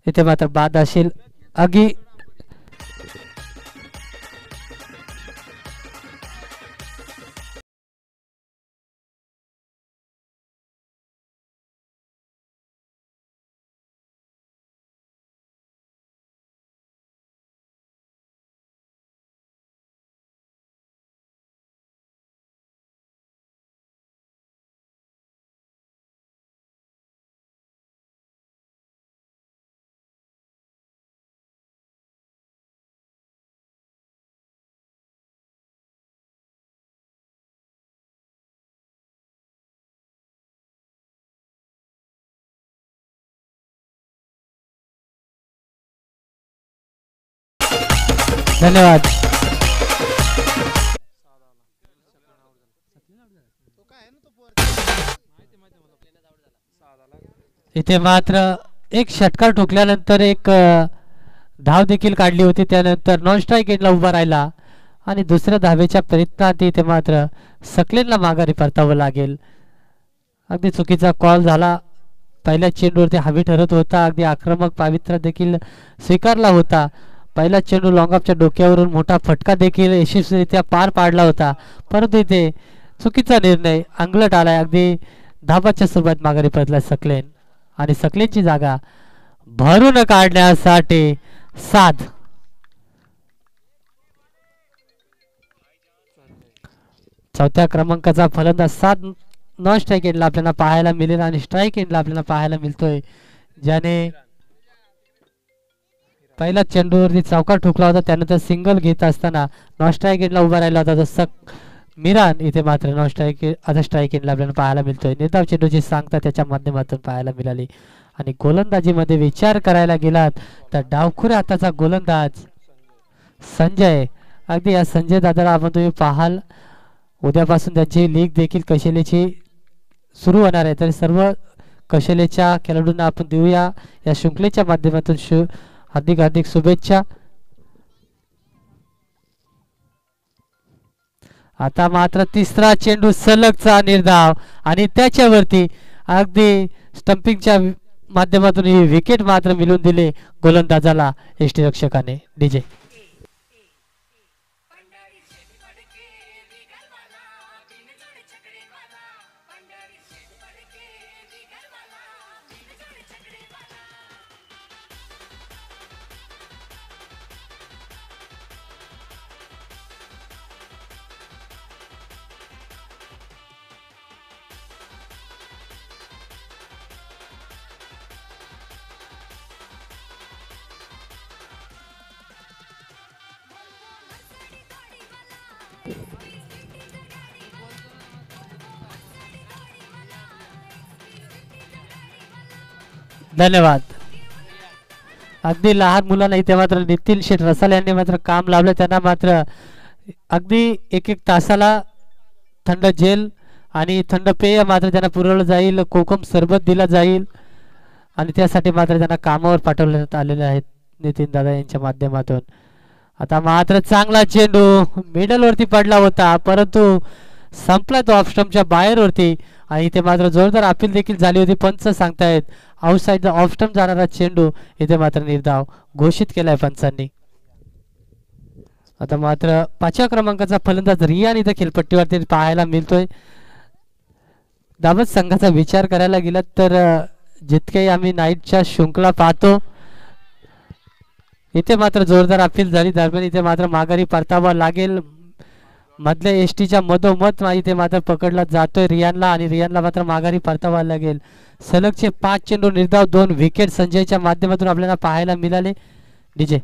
इथे मात्र बाद असेल अगदी धन्यवाद. इथे मात्र एक षटकार ठोकल्यानंतर एक धाव देखील काढली होती. त्यानंतर नॉन स्ट्राईक एंडला उभा राहिला आणि दुसऱ्या धावेच्या प्रयत्नात इथे मात्र सकलेनला माघारी परतावं लागेल. अगदी चुकीचा कॉल झाला. पहिल्या चेंडूवरती हवी ठरत होता. अगदी आक्रमक पावित्र्य देखील स्वीकारला होता. पहिला चेंडू लॉंगऑफच्या डोक्यावरून मोठा फटका देखील यशस्वीरित्या पार पाडला होता. परंतु इथे चुकीचा निर्णय अंगलट आलाय. अगदी धाबाच्या सुरुवात माघारी परतला सकलेन आणि सकलेनची जागा भरून काढण्यासाठी साध. चौथ्या क्रमांकाचा फलंदाज साध नॉन स्ट्राईक एंडला आपल्याला पाहायला मिळेल आणि स्ट्राईक एंडला आपल्याला पाहायला मिळतोय, ज्याने पहिला चेंडूवरती चौकार ठोकला होता. त्यानंतर सिंगल घेत असताना नॉन स्ट्राईक एंडला उभा राहिला होता तो मिरान. इथे मात्र नॉन स्ट्राईक आता स्ट्राईक एंडला आपल्याला पाहायला मिळतोय. निर्धाव चेंडूची सांगता त्याच्या माध्यमातून पाहायला मिळाली. आणि गोलंदाजीमध्ये विचार करायला गेलात तर डावखुरे हाताचा गोलंदाज संजय. अगदी या संजय दादाला आपण तुम्ही पाहाल उद्यापासून त्यांची लीग देखील कशेलेची सुरू होणार आहे. तर सर्व कशेलेच्या खेळाडूंना आपण देऊया या शृंखलेच्या माध्यमातून हार्दिक हार्दिक शुभेच्छा. आता मात्र तिसरा चेंडू सलगचा निर्धाव आणि त्याच्यावरती अगदी स्टंपिंगच्या माध्यमातून ही विकेट मात्र मिळवून दिले गोलंदाजाला यष्टीरक्षकाने. डीजे धन्यवाद. अगदी लहान मुलांना इथे मात्र नितीन शेठ रसाल यांनी मात्र काम लावलं. त्यांना मात्र अगदी एक एक तासाला थंड जेल आणि थंड पेय मात्र त्यांना पुरवलं जाईल. कोकम सरबत दिला जाईल आणि त्यासाठी मात्र त्यांना कामावर पाठवण्यात आलेले आहेत नितीन दादा यांच्या माध्यमातून. आता मात्र चांगला चेंडू मिडल वरती पडला होता परंतु संपला तो ऑफ स्टंपच्या बाहेरवरती आणि इथे मात्र जोरदार अपील देखील झाली होती. पंच सांगतायत आउटसाइड ऑफ स्टंप जाणारा चेंडू इथे मात्र निर्धाव घोषित केलाय पंचांनी. आता मात्र 5व्या क्रमांकाचा फलंदाज रियान इथे खेळपट्टीवरती पाहायला मिळतोय. दावत संघाचा विचार करायला गेला तर जितके आम्ही नाईटच्या शृंखला पाहतो इथे मात्र जोरदार अपील झाली. दरम्यान इथे मात्र माघारी परतावा लागेल. मधल्या एसटीच्या मधोमध इथे मात्र पकडला जातोय रियानला आणि रियानला मात्र माघारी परतावा लागेल. सलगचे 5 चेंडू निर्धाव 2 विकेट संजयच्या माध्यमातून आपल्याला पाहायला मिळाले. डीजे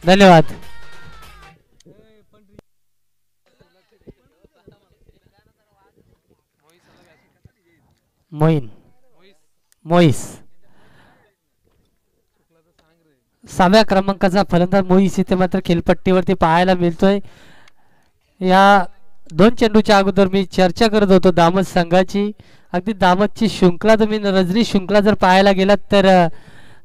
धन्यवाद. मोईस 6व्या क्रमांकाचा फलंदाज मोईस इथे मात्र खेळपट्टीवरती पाहायला मिळतोय. या 2 चेंडूच्या अगोदर मी चर्चा करत होतो दामत संघाची. अगदी दामतची शृंखला तुम्ही रजनी शृंखला जर पाहायला गेलात तर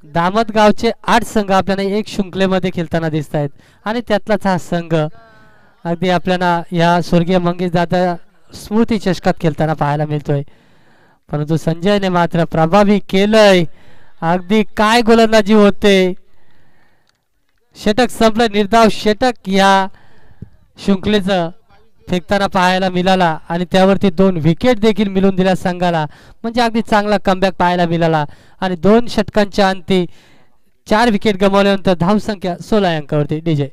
दामत गावचे 8 संघ आपल्याला एक शृंखलेमध्ये खेळताना दिसत आहेत आणि त्यातलाच हा संघ अगदी आपल्याला या स्वर्गीय मंगेश दादा स्मृती चषकात खेळताना पाहायला मिळतोय. परंतु संजयने मात्र प्रभावी केलंय. अगदी काय गोलंदाजी होते. षटक संपलं. निर्धाव षटक या शृंखलेचं फेकताना पाहायला मिळाला आणि त्यावरती 2 विकेट देखील मिळून दिल्या संघाला. म्हणजे अगदी चांगला कमबॅक पाहायला मिळाला आणि 2 षटकांच्या अंती 4 विकेट गमावल्यानंतर धावसंख्या 16 अंकावरती. डीजे